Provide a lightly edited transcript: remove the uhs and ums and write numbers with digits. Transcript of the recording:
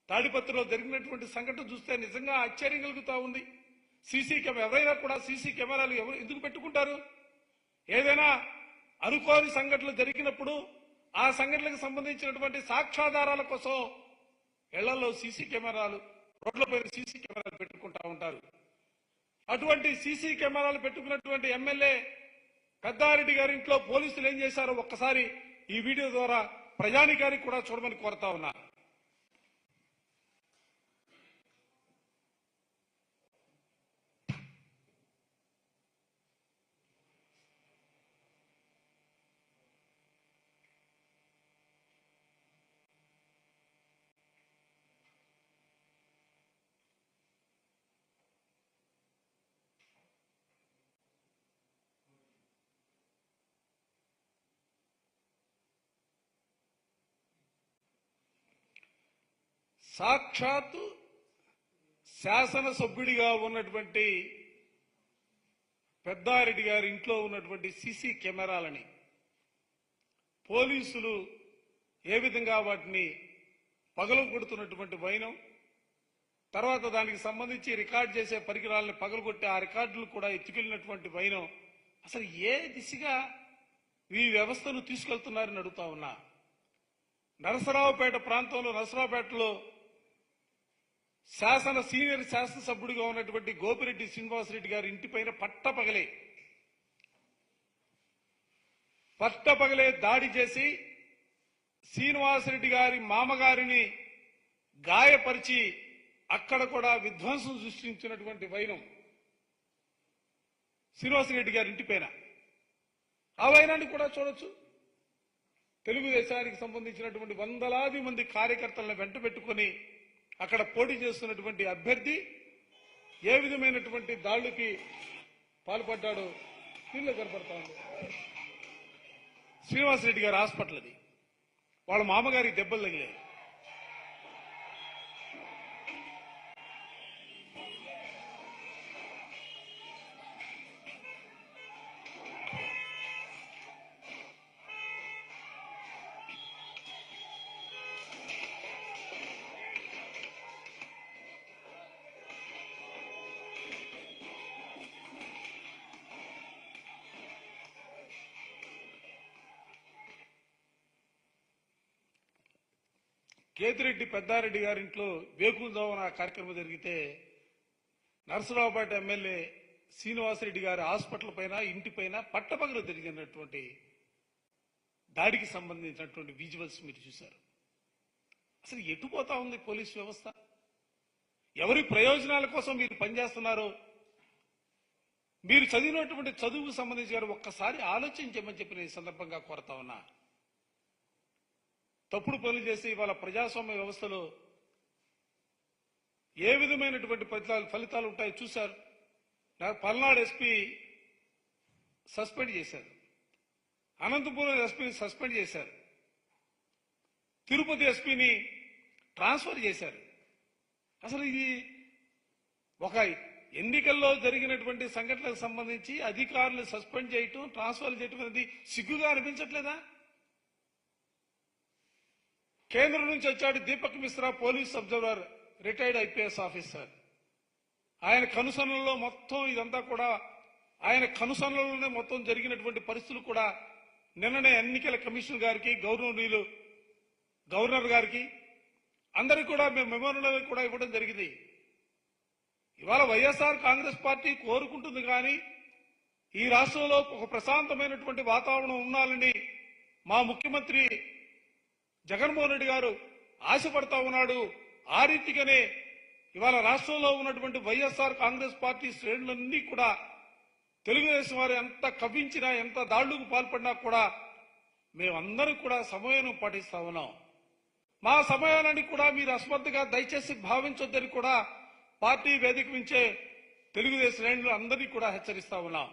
తాడిపత్రిలో జరిగినటువంటి సంఘటన చూస్తే నిజంగా ఆశ్చర్యం కలుగుతా ఉంది. ఎవరైనా కూడా సీసీ కెమెరాలు ఎందుకు పెట్టుకుంటారు? ఏదైనా అనుకోని సంఘటనలు జరిగినప్పుడు ఆ సంఘటనలకు సంబంధించినటువంటి సాక్ష్యాధారాల కోసం ఇళ్లలో సీసీ కెమెరాలు, రోడ్లపైన సీసీ కెమెరాలు పెట్టుకుంటా ఉంటారు. అటువంటి సీసీ కెమెరాలు పెట్టుకున్నటువంటి ఎమ్మెల్యే పెద్దారెడ్డి గారి ఇంట్లో పోలీసులు ఏం చేశారో ఒక్కసారి ఈ వీడియో ద్వారా ప్రజానికానికి కూడా చూడమని కోరుతా ఉన్నా. సాక్షాత్తు శాసనసభ్యుడిగా ఉన్నటువంటి పెద్దారెడ్డి గారి ఇంట్లో ఉన్నటువంటి సీసీ కెమెరాలని పోలీసులు ఏ విధంగా వాటిని పగలగొడుతున్నటువంటి వైనం, తర్వాత దానికి సంబంధించి రికార్డ్ చేసే పరికరాలను పగలగొట్టి ఆ రికార్డులు కూడా ఎత్తుకెళ్లినటువంటి వైనం, అసలు ఏ దిశగా ఈ వ్యవస్థను తీసుకెళ్తున్నారని అడుగుతా ఉన్నా. నరసరావుపేట ప్రాంతంలో, నరసరావుపేటలో సీనియర్ శాసనసభ్యుడిగా ఉన్నటువంటి గోపిరెడ్డి శ్రీనివాసరెడ్డి గారి ఇంటిపైన పట్టపగలే దాడి చేసి శ్రీనివాసరెడ్డి గారి మామగారిని గాయపరిచి అక్కడ కూడా విధ్వంసం సృష్టించినటువంటి వైనం శ్రీనివాసరెడ్డి గారి ఇంటిపైన. ఆ వైనాన్ని కూడా చూడొచ్చు. తెలుగుదేశానికి సంబంధించినటువంటి వందలాది మంది కార్యకర్తలను వెంట పెట్టుకుని అక్కడ పోటీ చేస్తున్నటువంటి అభ్యర్థి ఏ విధమైనటువంటి దాడులకి పాల్పడ్డాడో దీనిలో కనపడతా ఉంది. శ్రీనివాసరెడ్డి గారి హాస్పిటల్ అది, వాళ్ళ మామగారికి దెబ్బలు తగిలాయి. కేతిరెడ్డి పెద్దారెడ్డి గారింట్లో వేకుజామున కార్యక్రమం జరిగితే నరసరావుపేట ఎమ్మెల్యే శ్రీనివాసరెడ్డి గారి హాస్పిటల్ పైన, ఇంటిపైన పట్టపగలు జరిగినటువంటి దాడికి సంబంధించినటువంటి విజువల్స్ మీరు చూశారు. అసలు ఎటుపోతా ఉంది పోలీసు వ్యవస్థ? ఎవరి ప్రయోజనాల కోసం మీరు పనిచేస్తున్నారో మీరు చదివినటువంటి చదువుకు సంబంధించి గారు ఒక్కసారి ఆలోచించమని చెప్పిన ఈ సందర్భంగా కోరుతా ఉన్నా. తప్పుడు పనులు చేసి ఇవాళ ప్రజాస్వామ్య వ్యవస్థలో ఏ విధమైనటువంటి ఫలితాలు ఉంటాయో చూశారు. పల్నాడు ఎస్పీ సస్పెండ్ చేశారు, అనంతపురం ఎస్పీని సస్పెండ్ చేశారు, తిరుపతి ఎస్పీని ట్రాన్స్ఫర్ చేశారు. అసలు ఇది ఒక ఎన్నికల్లో జరిగినటువంటి సంఘటనలకు సంబంధించి అధికారులు సస్పెండ్ చేయటం, ట్రాన్స్ఫర్ చేయటం అనేది సిగ్గుగా అనిపించట్లేదా? కేంద్రం నుంచి వచ్చాడు Deepak Mishra, police observer, retired IPS officer. ఆయన కనుసన్నల్లో మొత్తం ఇదంతా కూడా ఆయన కనుసన్నల్లోనే మొత్తం జరిగినటువంటి పరిస్థితులు కూడా నిన్ననే ఎన్నికల కమిషన్ గారికి, గవర్నర్ గారికి అందరికీ కూడా మేము మెమోరియల్ కూడా ఇవ్వడం జరిగింది. ఇవాళ వైఎస్ఆర్ కాంగ్రెస్ పార్టీ కోరుకుంటుంది కానీ ఈ రాష్ట్రంలో ఒక ప్రశాంతమైనటువంటి వాతావరణం ఉండాలని మా ముఖ్యమంత్రి జగన్మోహన్ రెడ్డి గారు ఆశపడతా ఉన్నాడు. ఆ రీతిగానే ఇవాళ రాష్ట్రంలో ఉన్నటువంటి వైఎస్ఆర్ కాంగ్రెస్ పార్టీ శ్రేణులన్నీ కూడా తెలుగుదేశం వారు ఎంత కవ్వించినా, ఎంత దాడులకు పాల్పడినా కూడా మేమందరం కూడా సమయం పాటిస్తా ఉన్నాం. మా సమయాన్ని కూడా మీరు అస్మత్తుగా దయచేసి భావించొద్దని కూడా పార్టీ వేదిక నుంచే తెలుగుదేశం శ్రేణులు అందరినీ కూడా హెచ్చరిస్తా ఉన్నాం.